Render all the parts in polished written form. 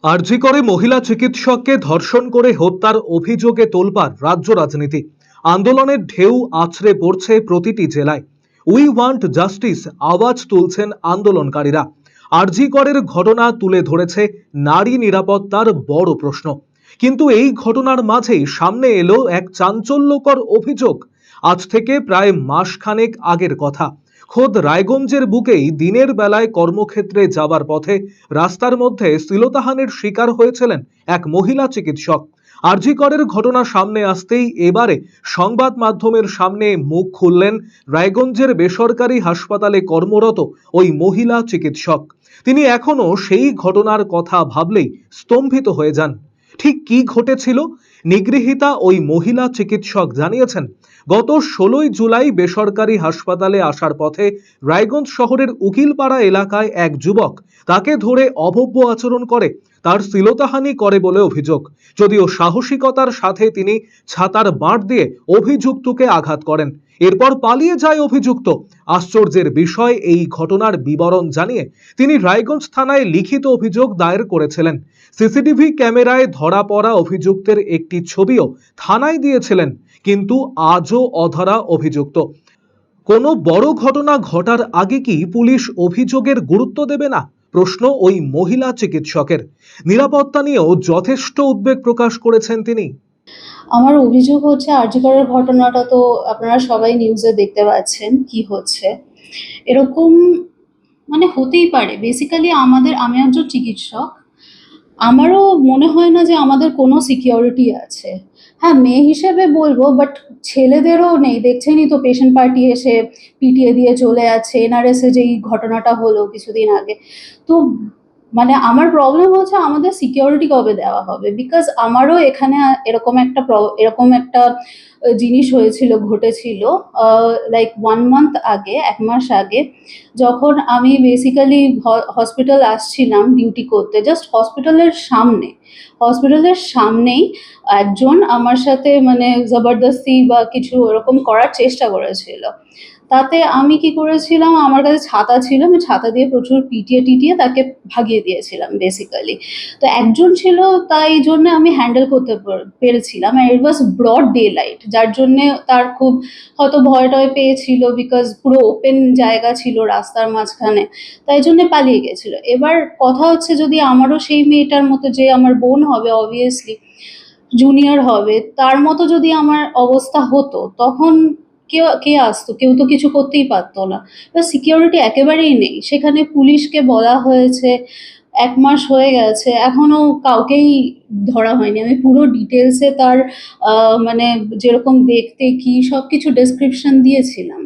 আরজি করে মহিলা চিকিৎসককে ধর্ষণ করে হত্যার অভিযোগে তোলপাড় রাজ্য রাজনীতি। আন্দোলনের ঢেউ আছড়ে পড়ছে প্রতিটি জেলায়। উই ওয়ান্ট জাস্টিস আওয়াজ তুলছেন আন্দোলনকারীরা। আরজি করের ঘটনা তুলে ধরেছে নারী নিরাপত্তার বড় প্রশ্ন। কিন্তু এই ঘটনার মাঝেই সামনে এলো এক চাঞ্চল্যকর অভিযোগ। আজ থেকে প্রায় মাসখানেক আগের কথা। খোদ রায়গঞ্জের বুকেই দিনের বেলায় কর্মক্ষেত্রে যাবার পথে রাস্তার মধ্যে শ্লীলতাহানির শিকার হয়েছিলেন এক মহিলা চিকিৎসক। আরজি করের ঘটনা সামনে আসতেই এবারে সংবাদ মাধ্যমের সামনে মুখ খুললেন রায়গঞ্জের বেসরকারি হাসপাতালে কর্মরত ওই মহিলা চিকিৎসক। তিনি এখনো সেই ঘটনার কথা ভাবলেই স্তম্ভিত হয়ে যান। ঠিক কি ঘটেছিল? নিগৃহীতা ওই মহিলা চিকিৎসক জানিয়েছেন, গত 16ই জুলাই বেসরকারি হাসপাতালে আসার পথে রায়গঞ্জ শহরের উকিলপাড়া এলাকায় এক যুবক তাকে ধরে অভব্য আচরণ করে, তার শ্লীলতাহানি করে বলে অভিযোগ। যদিও সাহসিকতার সাথে তিনি ছাতার বাঁট দিয়ে অভিযুক্তকে আঘাত করেন। এরপর পালিয়ে যায় অভিযুক্ত। আশ্চর্যের বিষয়, এই ঘটনার বিবরণ জানিয়ে তিনি রায়গঞ্জ থানায় লিখিত অভিযোগ দায়ের করেছিলেন। সিসিটিভি ক্যামেরায় ধরা পড়া অভিযুক্তের একটি ছবিও থানায় দিয়েছিলেন, কিন্তু আজও অধরা অভিযুক্ত। কোনো বড় ঘটনা ঘটার আগে কি পুলিশ অভিযোগের গুরুত্ব দেবে না? প্রশ্ন ওই মহিলা চিকিৎসকের। নিরাপত্তা নিয়েও যথেষ্ট উদ্বেগ প্রকাশ করেছেন তিনি। আমার অভিযোগ হচ্ছে আরজি করের ঘটনাটা তো আপনারা সবাই নিউজে দেখতে পাচ্ছেন কি হচ্ছে। এরকম মানে হতেই পারে। বেসিক্যালি আমি একজন চিকিৎসক। আমারও মনে হয় না যে আমাদের কোনো সিকিউরিটি আছে। হ্যাঁ, মেয়ে হিসেবে বলবো, বাট ছেলেদেরও নেই। দেখছেনই তো পেশেন্ট পার্টি এসে পিটিয়ে দিয়ে চলে যাচ্ছে। এনআরএসে যেই ঘটনাটা হলো কিছুদিন আগে। তো মানে আমার প্রবলেম হচ্ছে আমাদের সিকিউরিটি কবে দেওয়া হবে? বিকজ আমারও এখানে এরকম একটা জিনিস ঘটেছিল লাইক 1 মান্থ আগে, 1 মাস আগে, যখন আমি বেসিক্যালি হসপিটাল আসছিলাম ডিউটি করতে। জাস্ট হসপিটালের সামনেই একজন আমার সাথে মানে জবরদস্তি বা কিছু ওরকম করার চেষ্টা করেছিল। তাতে আমি কি করেছিলাম, আমার কাছে ছাতা ছিল, আমি ছাতা দিয়ে প্রচুর পিটিয়ে তাকে ভাগিয়ে দিয়েছিলাম বেসিক্যালি। তো একজন ছিল, তাই জন্য আমি হ্যান্ডেল করতে পেরেছিলাম। আর ইট ওয়াজ ব্রড ডে লাইট, যার জন্যে তার খুব হয়তো ভয় টয় পেয়েছিল, বিকজ পুরো ওপেন জায়গা ছিল রাস্তার মাঝখানে, তাই জন্য পালিয়ে গেছিল। এবার কথা হচ্ছে, যদি আমারও সেই মেয়েটার মতো, যে আমার বোন হবে অবভিয়াসলি, জুনিয়র হবে, তার মতো যদি আমার অবস্থা হতো, তখন কে আসতো? কেউ তো কিছু করতেই পারতো না। সিকিউরিটি একেবারেই নেই। সেখানে পুলিশকে বলা হয়েছে, 1 মাস হয়ে গেছে, এখনো কাউকেই ধরা হয়নি। আমি পুরো ডিটেলসে তার মানে যেরকম দেখতে কি সবকিছু ডেসক্রিপশন দিয়েছিলাম।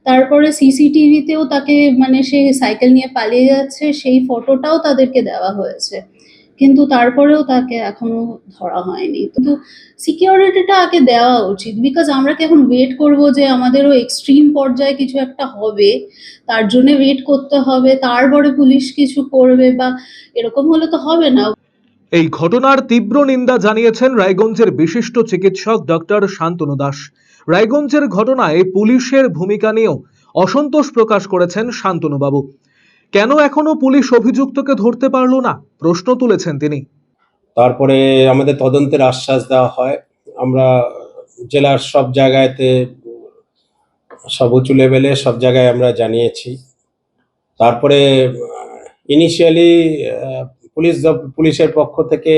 তারপরে সিসিটিভিতেও তাকে, মানে সে সাইকেল নিয়ে পালিয়ে যাচ্ছে, সেই ফটোটাও তাদেরকে দেওয়া হয়েছে, কিন্তু তারপরেও তাকে এখনো ধরা হয়নি। কিন্তু সিকিউরিটিটা আগে দেওয়া উচিত। বিকজ আমরা কি এখন ওয়েট করবো যে আমাদেরও এক্সট্রিম পর্যায়ে কিছু একটা হবে, তার জন্য ওয়েট করতে হবে, তারপরে পুলিশ কিছু করবে? বা এরকম হলে তো হবে না। এই ঘটনার তীব্র নিন্দা জানিয়েছেন রায়গঞ্জের বিশিষ্ট চিকিৎসক ডক্টর শান্তনু দাস। রায়গঞ্জের ঘটনায় পুলিশের ভূমিকা নিয়েও অসন্তোষ প্রকাশ করেছেন শান্তনুবাবু। কেন এখনো পুলিশ অভিযুক্তকে ধরতে পারল না, প্রশ্ন তুলেছেন তিনি। তারপরে আমাদের তদন্তের আশ্বাস দেওয়া হয়। আমরা জেলার সব জায়গাতে, সব উঁচু লেভেলে সব জায়গায় আমরা জানিয়েছি। তারপরে ইনিশিয়ালি পুলিশের পক্ষ থেকে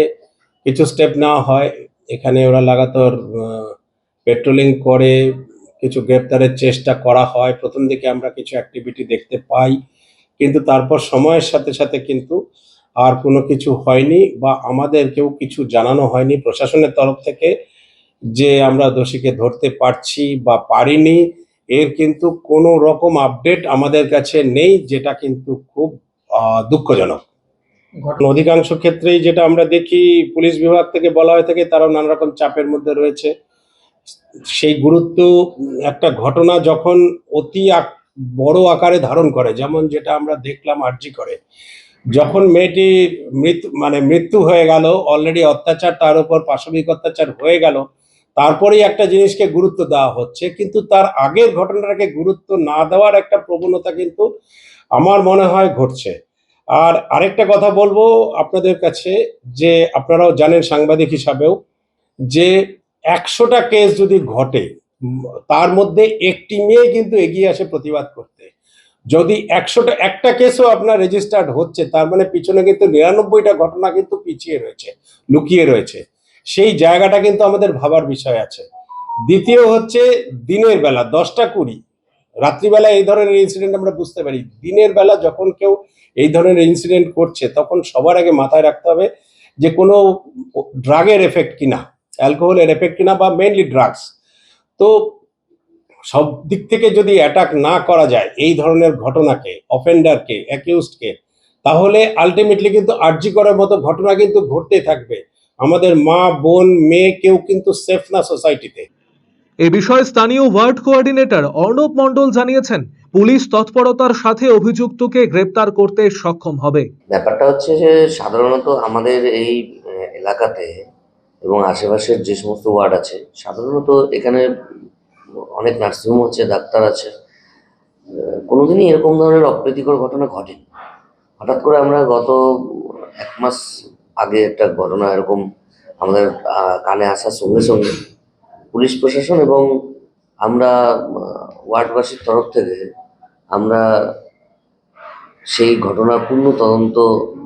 কিছু স্টেপ নেওয়া হয়। এখানে ওরা লাগাতার পেট্রোলিং করে কিছু গ্রেপ্তারের চেষ্টা করা হয়। প্রথম দিকে আমরা কিছু অ্যাক্টিভিটি দেখতে পাই, কিন্তু তারপর সময়ের সাথে সাথে কিন্তু আর কোনো কিছু হয়নি, বা আমাদেরকেও কিছু জানানো হয়নি প্রশাসনের তরফ থেকে যে আমরা দোষীকে ধরতে পারছি বা পারিনি। এর কিন্তু কোনো রকম আপডেট আমাদের কাছে নেই, যেটা কিন্তু খুব দুঃখজনক। অধিকাংশ ক্ষেত্রেই যেটা আমরা দেখি, পুলিশ বিভাগ থেকে বলা হয়ে থাকে তারাও নানা রকম চাপের মধ্যে রয়েছে। সেই গুরুত্ব, একটা ঘটনা যখন অতি বড় আকারে ধারণ করে, যেমন যেটা আমরা দেখলাম আরজি করে, যখন মেয়েটি মৃত্যু হয়ে গেল, অলরেডি অত্যাচার, তার উপর পাশবিক অত্যাচার হয়ে গেল, তারপরেই একটা জিনিসকে গুরুত্ব দেওয়া হচ্ছে। কিন্তু তার আগের ঘটনাটাকে গুরুত্ব না দেওয়ার একটা প্রবণতা কিন্তু আমার মনে হয় ঘটছে। আর আরেকটা কথা বলবো আপনাদের কাছে, যে আপনারাও জানেন সাংবাদিক হিসাবেও, যে 100টা কেস যদি ঘটে, তার মধ্যে একটি মেয়ে কিন্তু এগিয়ে আসে প্রতিবাদ করতে। যদি একটা কেসও আপনার রেজিস্টার্ড হচ্ছে, তার মানে পিছনে কিন্তু 99টা ঘটনা কিন্তু পিছিয়ে রয়েছে, লুকিয়ে রয়েছে। সেই জায়গাটা কিন্তু আমাদের ভাবার বিষয় আছে। দ্বিতীয় হচ্ছে, দিনের বেলা 10টা 20, রাত্রিবেলা এই ধরনের ইনসিডেন্ট আমরা বুঝতে পারি। দিনের বেলা যখন কেউ এই ধরনের ইনসিডেন্ট করছে, তখন সবার আগে মাথায় রাখতে হবে যে কোনো ড্রাগের এফেক্ট কিনা, অ্যালকোহলের এফেক্ট কিনা, বা মেইনলি ড্রাগস। তো সব দিক থেকে যদি অ্যাটাক না করা যায় এই ধরনের ঘটনাকে, অফেন্ডারকে, অ্যাকিউজডকে, তাহলে আলটিমেটলি কিন্তু আরজি করার মতো ঘটনা কিন্তু ঘটতে থাকবে। আমাদের মা, বোন, মেয়ে কেউ কিন্তু সেফ না সোসাইটিতে। এ বিষয়ে স্থানীয় ওয়ার্ড কোঅর্ডিনেটর অর্ণব মণ্ডল জানিয়েছেন, পুলিশ তৎপরতার সাথে অভিযুক্তকে গ্রেপ্তার করতে সক্ষম হবে। ব্যাপারটা হচ্ছে যে সাধারণত আমাদের এই এলাকাতে এবং আশেপাশের যে সমস্ত ওয়ার্ড আছে, সাধারণত এখানে অনেক নার্সিংহোম আছে, ডাক্তার আছে। কোনোদিনই এরকম ধরনের অপ্রীতিকর ঘটনা ঘটেনি। হঠাৎ করে আমরা গত 1 মাস আগে একটা ঘটনা এরকম আমাদের কানে আসার সঙ্গে সঙ্গে পুলিশ প্রশাসন এবং আমরা ওয়ার্ডবাসীর তরফ থেকে আমরা সেই ঘটনার পূর্ণ তদন্ত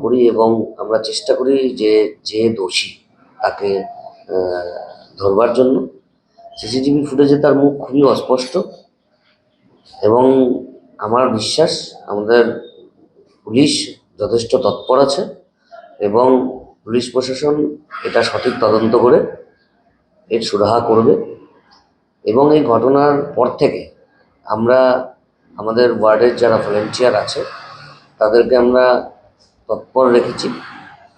করি এবং আমরা চেষ্টা করি যে যে দোষী তাকে ধরবার জন্য। সিসিটিভি ফুটেজে তার মুখ খুবই অস্পষ্ট এবং আমার বিশ্বাস আমাদের পুলিশ যথেষ্ট তৎপর আছে এবং পুলিশ প্রশাসন এটা সঠিক তদন্ত করে এর সুরাহা করবে। এবং এই ঘটনার পর থেকে আমরা আমাদের ওয়ার্ডের যারা ভলেন্টিয়ার আছে তাদেরকে আমরা তৎপর রেখেছি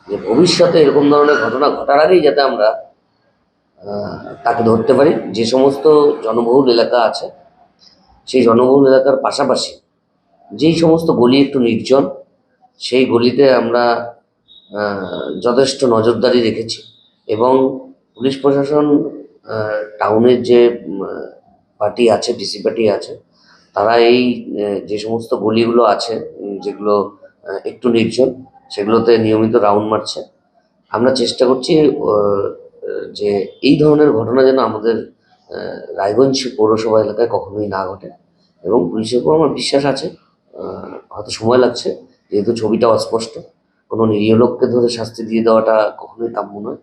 যে ভবিষ্যতে এরকম ধরনের ঘটনা ঘটার আগেই যাতে আমরা তাকে ধরতে পারি। যে সমস্ত জনবহুল এলাকা আছে সেই জনবহুল এলাকার পাশাপাশি যেই সমস্ত গলি একটু নির্জন, সেই গলিতে আমরা যথেষ্ট নজরদারি রেখেছি এবং পুলিশ প্রশাসন টাউনের যে পার্টি আছে, ডিসি পার্টি আছে, তারা এই যে সমস্ত গলিগুলো আছে যেগুলো একটু নির্জন, সেগুলোতে নিয়মিত রাউন্ড মারছে। আমরা চেষ্টা করছি যে এই ধরনের ঘটনা যেন আমাদের রায়গঞ্জ পৌরসভা এলাকায় কখনোই না ঘটে এবং পুলিশের উপর আমার বিশ্বাস আছে। হয়তো সময় লাগছে, যেহেতু ছবিটা অস্পষ্ট, কোনো নিরীহ লোককে ধরে শাস্তি দিয়ে দেওয়াটা কখনোই কাম্য নয়।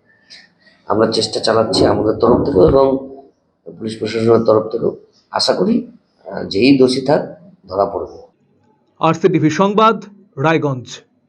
আমরা চেষ্টা চালাচ্ছি আমাদের তরফ থেকেও এবং পুলিশ প্রশাসনের তরফ থেকেও। আশা করি যেই দোষী থাক ধরা পড়বে। আরসিটিভি সংবাদ, রায়গঞ্জ।